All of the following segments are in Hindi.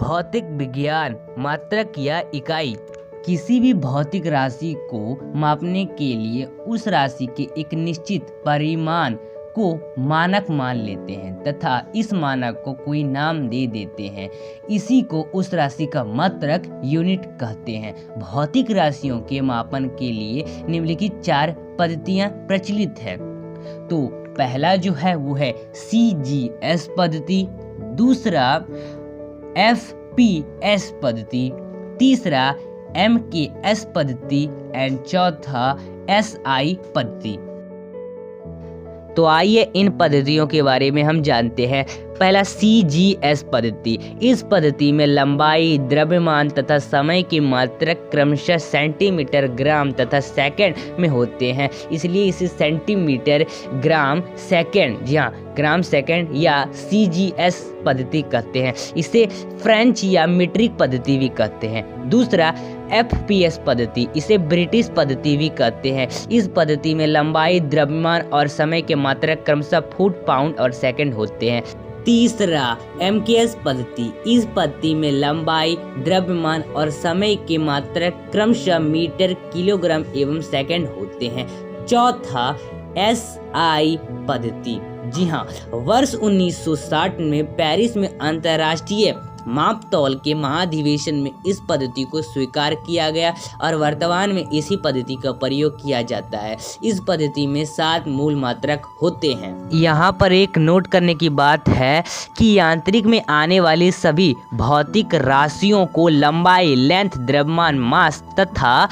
भौतिक विज्ञान मात्रक या इकाई किसी भी भौतिक राशि को मापने के लिए उस राशि के एक निश्चित परिमाण को मानक मान लेते हैं तथा इस मानक को कोई नाम दे देते हैं। इसी को उस राशि का मात्रक यूनिट कहते हैं। भौतिक राशियों के मापन के लिए निम्नलिखित 4 पद्धतियां प्रचलित है। तो पहला जो है वो है CGS पद्धति, दूसरा FPS पद्धति, तीसरा MKS पद्धति एंड चौथा SI पद्धति। तो आइए इन पद्धतियों के बारे में हम जानते हैं। पहला CGS पद्धति। इस पद्धति में लंबाई, द्रव्यमान तथा समय की मात्रक क्रमशः सेंटीमीटर, ग्राम तथा सेकंड में होते हैं, इसलिए इसे सेंटीमीटर, ग्राम, सेकंड, जी हाँ, ग्राम सेकंड या CGS पद्धति कहते हैं। इसे फ्रेंच या मीट्रिक पद्धति भी कहते हैं। दूसरा FPS पद्धति, इसे ब्रिटिश पद्धति भी कहते हैं। इस पद्धति में लंबाई, द्रव्यमान और समय के मात्रक क्रमशः फुट, पाउंड और सेकंड होते हैं। तीसरा MKS पद्धति। इस पद्धति में लंबाई, द्रव्यमान और समय के मात्रक क्रमशः मीटर, किलोग्राम एवं सेकंड होते हैं। चौथा SI पद्धति। जी हाँ, वर्ष 1960 में पेरिस में अंतर्राष्ट्रीय माप तौल के महाधिवेशन में इस पद्धति को स्वीकार किया गया और वर्तमान में इसी पद्धति का प्रयोग किया जाता है। इस पद्धति में 7 मूल मात्रक होते हैं। यहाँ पर एक नोट करने की बात है कि यांत्रिक में आने वाली सभी भौतिक राशियों को लंबाई, लेंथ, द्रव्यमान, मास तथा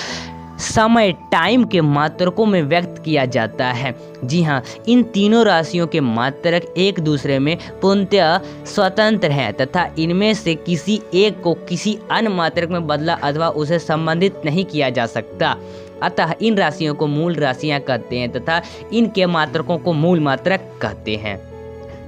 समय, टाइम के मात्रकों में व्यक्त किया जाता है। जी हाँ, इन तीनों राशियों के मात्रक एक दूसरे में पूर्णतः स्वतंत्र हैं तथा इनमें से किसी एक को किसी अन्य मात्रक में बदला अथवा उसे संबंधित नहीं किया जा सकता। अतः इन राशियों को मूल राशियां कहते हैं तथा इनके मात्रकों को मूल मात्रक कहते हैं।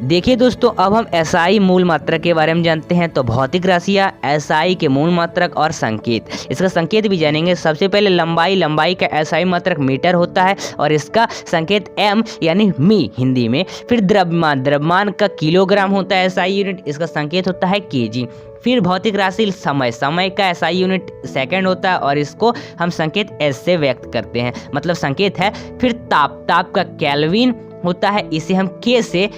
देखिए दोस्तों, अब हम SI मूल मात्रक के बारे में जानते हैं। तो भौतिक राशियाँ, SI के मूल मात्रक और संकेत, इसका संकेत भी जानेंगे। सबसे पहले लंबाई का SI मात्रक मीटर होता है और इसका संकेत M यानी मी हिंदी में। फिर द्रव्यमान का किलोग्राम होता है SI यूनिट, इसका संकेत होता है kg। फिर भौतिक राशि समय का SI यूनिट सेकंड होता है और इसको हम संकेत S से व्यक्त करते हैं, मतलब संकेत है। फिर ताप का केल्विन होता है, इसे हम K से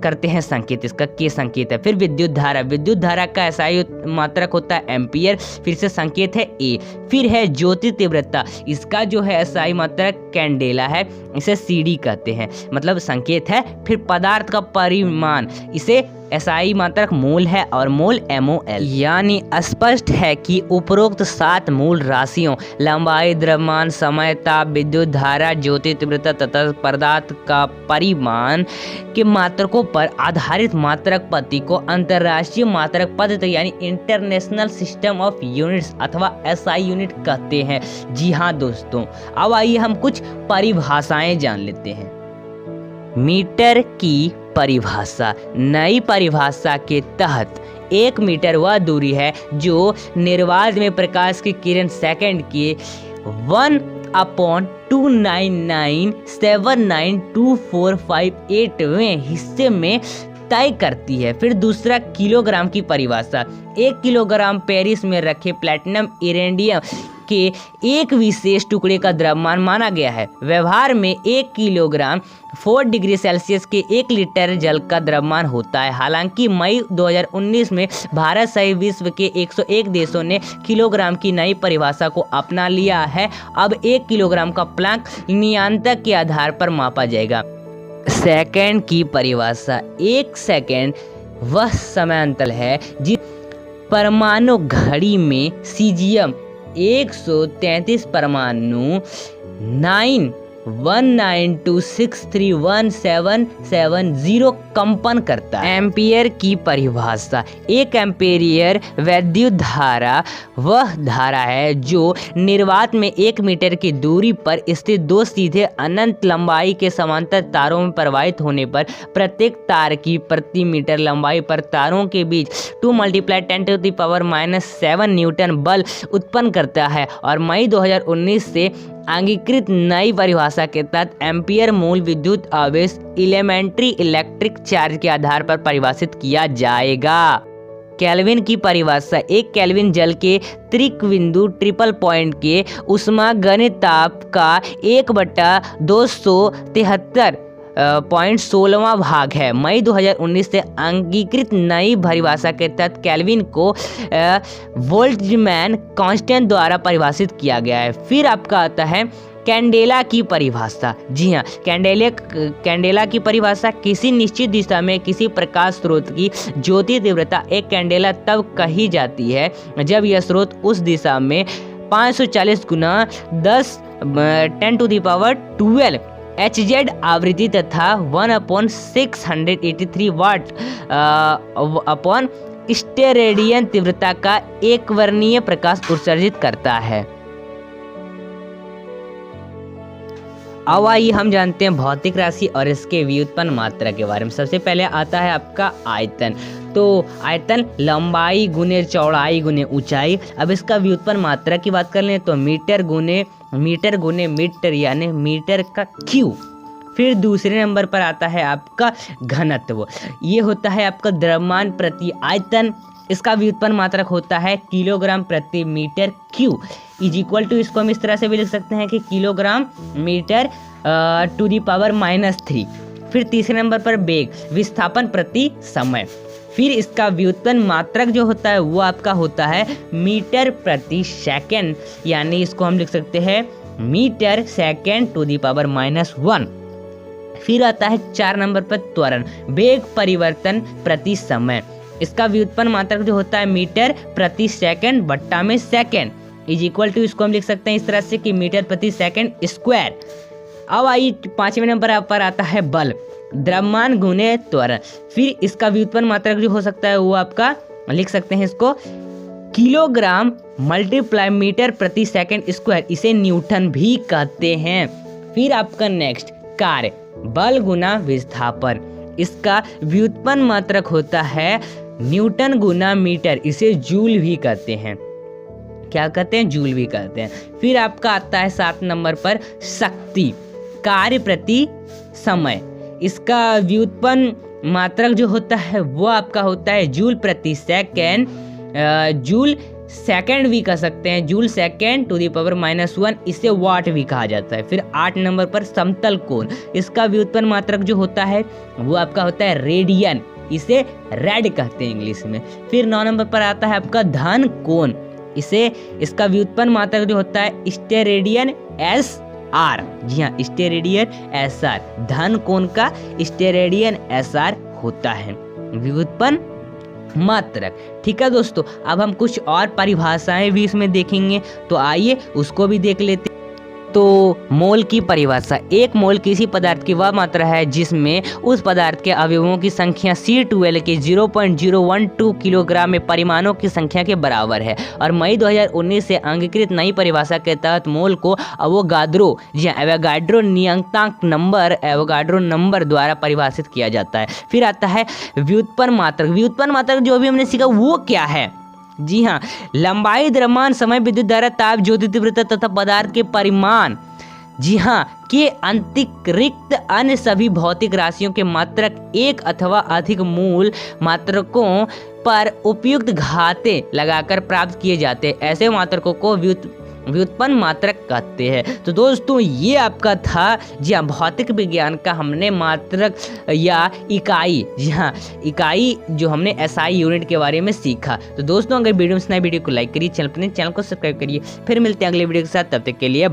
करते हैं संकेत, इसका K संकेत है। फिर विद्युत धारा का SI मात्रक होता है एम्पियर, फिर से संकेत है A। फिर है ज्योति तीव्रता, इसका जो है SI मात्रक कैंडेला है, इसे CD कहते हैं, मतलब संकेत है। फिर पदार्थ का परिमाण, इसे SI मात्रक मोल है और मोल MOL। यानी स्पष्ट है कि उपरोक्त 7 मूल राशियों लंबाई, द्रव्यमान, समय, ताप, विद्युत धारा, ज्योति तीव्रता तथा पदार्थ का परिमाण के मात्रकों पर आधारित मात्रक पद्धति को अंतरराष्ट्रीय मात्रक पद्धति यानी इंटरनेशनल सिस्टम ऑफ यूनिट्स अथवा SI यूनिट कहते हैं। जी हाँ दोस्तों, अब आइए हम कुछ परिभाषाएं जान लेते हैं। मीटर की परिभाषा। नई परिभाषा के तहत 1 मीटर वह दूरी है जो निर्वात में प्रकाश की किरण सेकंड के 1/299792458वें हिस्से में तय करती है। फिर दूसरा किलोग्राम की परिभाषा। 1 किलोग्राम पेरिस में रखे प्लैटिनम इरेडियम के एक विशेष टुकड़े का द्रव्यमान माना गया है। व्यवहार में 1 किलोग्राम 4 डिग्री सेल्सियस के 1 लीटर जल का द्रव्यमान होता है। हालांकि मई 2019 में भारत सहित विश्व के 101 देशों ने किलोग्राम की नई परिभाषा को अपना लिया है। अब 1 किलोग्राम का प्लांक नियतांक के आधार पर मापा जाएगा। सेकंड की परिभाषा। 1 सेकंड वह समय अंतर है जिस परमाणु घड़ी में सीजियम 133 परमाणु 91926317770 कंपन करता है। एम्पियर की परिभाषा। 1 एम्पियर वैद्युत धारा वह धारा है जो निर्वात में 1 मीटर की दूरी पर स्थित 2 सीधे अनंत लंबाई के समांतर तारों में प्रवाहित होने पर प्रत्येक तार की प्रति मीटर लंबाई पर तारों के बीच 2 × 10⁻⁻⁷ न्यूटन बल उत्पन्न करता है। और मई 2019 से अंगीकृत नई परिभाषा के तहत एम्पियर मूल विद्युत आवेश एलिमेंट्री इलेक्ट्रिक चार्ज के आधार पर परिभाषित किया जाएगा। केल्विन की परिभाषा, एक केल्विन जल के त्रिक बिंदु ट्रिपल पॉइंट के ऊष्मागनित ताप का 1/273.16वां भाग है। मई 2019 से अंगीकृत नई परिभाषा के तहत केल्विन को बोल्ट्जमैन कांस्टेंट द्वारा परिभाषित किया गया है। फिर आपका आता है कैंडेला की परिभाषा। जी हाँ, कैंडेला की परिभाषा, किसी निश्चित दिशा में किसी प्रकाश स्रोत की ज्योति तीव्रता एक कैंडेला तब कही जाती है जब यह स्रोत उस दिशा में 540 गुना 10⁻12 HZ आवृत्ति तथा 1/683 वाट अपॉन स्टेरेडियन तीव्रता का एक वर्णीय प्रकाश उत्सर्जित करता है। अब आइए हम जानते हैं भौतिक राशि और इसके व्युत्पन्न मात्रा के बारे में। सबसे पहले आता है आपका आयतन। तो आयतन लंबाई गुने चौड़ाई गुने ऊंचाई। अब इसका व्युत्पन्न मात्रा की बात कर लें तो मीटर गुने मीटर यानी मीटर का क्यू। फिर दूसरे नंबर पर आता है आपका घनत्व। ये होता है आपका द्रव्यमान प्रति आयतन। इसका व्युत्पन्न मात्रक होता है किलोग्राम प्रति metre cube is equal to, इसको हम इस तरह से भी लिख सकते हैं कि kilogram metre to the power -3। फिर तीसरे नंबर पर वेग, विस्थापन प्रति समय। फिर इसका व्युत्पन्न मात्रक जो होता है वो आपका होता है मीटर प्रति सेकंड, यानी इसको हम लिख सकते हैं metre second to the power -1। फिर आता है 4 नंबर पर त्वरण, वेग परिवर्तन प्रति समय। इसका व्युत्पन्न मात्रक जो होता है मीटर प्रति सेकंड बट्टा में सेकंड इज इक्वल टू, इसको हम लिख सकते हैं इस तरह से कि मीटर प्रति सेकंड स्क्वायर। अब आइए 5वें नंबर पर आता है बल, द्रव्यमान गुने त्वरण। फिर इसका व्युत्पन्न मात्रक जो हो सकता है वो आपका लिख सकते हैं इसको किलोग्राम मल्टीप्लाई मीटर प्रति सेकंड स्क्वायर, इसे न्यूटन भी कहते हैं। फिर आपका नेक्स्ट कार्य, बल गुना विस्थापन। इसका व्युत्पन्न मात्रक होता है न्यूटन गुना मीटर, इसे जूल भी कहते हैं। क्या कहते हैं? जूल भी कहते हैं। फिर आपका आता है 7 नंबर पर शक्ति, कार्य प्रति समय। इसका व्युत्पन्न मात्रक जो होता है वो आपका होता है जूल प्रति सेकंड, जूल सेकंड भी कह सकते हैं, joule second to the power -1, इसे वाट भी कहा जाता है। फिर 8 नंबर पर समतल कोण। इसका व्युत्पन्न मात्रक जो होता है वो आपका होता है रेडियन, इसे रेड कहते हैं इंग्लिश में। फिर 9 नंबर पर आता है आपका धन कोण। इसका व्युत्पन्न मात्रक जो होता है स्टेरेडियन SR। जी हाँ, स्टेरेडियन SR, धन कोण का स्टेरेडियन SR होता है व्युत्पन्न मात्रक। ठीक है दोस्तों, अब हम कुछ और परिभाषाएं भी इसमें देखेंगे, तो आइए उसको भी देख लेते हैं। तो मोल की परिभाषा, एक मोल किसी पदार्थ की वह मात्रा है जिसमें उस पदार्थ के अवयवों की संख्या C12 के 0.012 किलोग्राम में परिमाणों की संख्या के बराबर है। और मई 2019 से अंगीकृत नई परिभाषा के तहत मोल को एवोगाड्रो एवोगाड्रो नंबर द्वारा परिभाषित किया जाता है। फिर आता है व्युत्पन्न मात्रक। व्युत्पन्न मात्रक जो भी हमने सीखा वो क्या है? जी हाँ, लंबाई, द्रव्यमान, समय, विद्युत धारा, ताप, ज्योति तीव्रता तथा पदार्थ के परिमाण, जी हाँ, के अतिरिक्त अन्य सभी भौतिक राशियों के मात्रक एक अथवा अधिक मूल मात्रकों पर उपयुक्त घाते लगाकर प्राप्त किए जाते हैं। ऐसे मात्रकों को व्युत्पन्न मात्रक कहते हैं। तो दोस्तों ये आपका था जी हाँ भौतिक विज्ञान का हमने मात्रक या इकाई, जी हाँ इकाई जो हमने SI यूनिट के बारे में सीखा। तो दोस्तों अगर वीडियो में वीडियो को लाइक करिए, चैनल को सब्सक्राइब करिए। फिर मिलते हैं अगले वीडियो के साथ, तब तक के लिए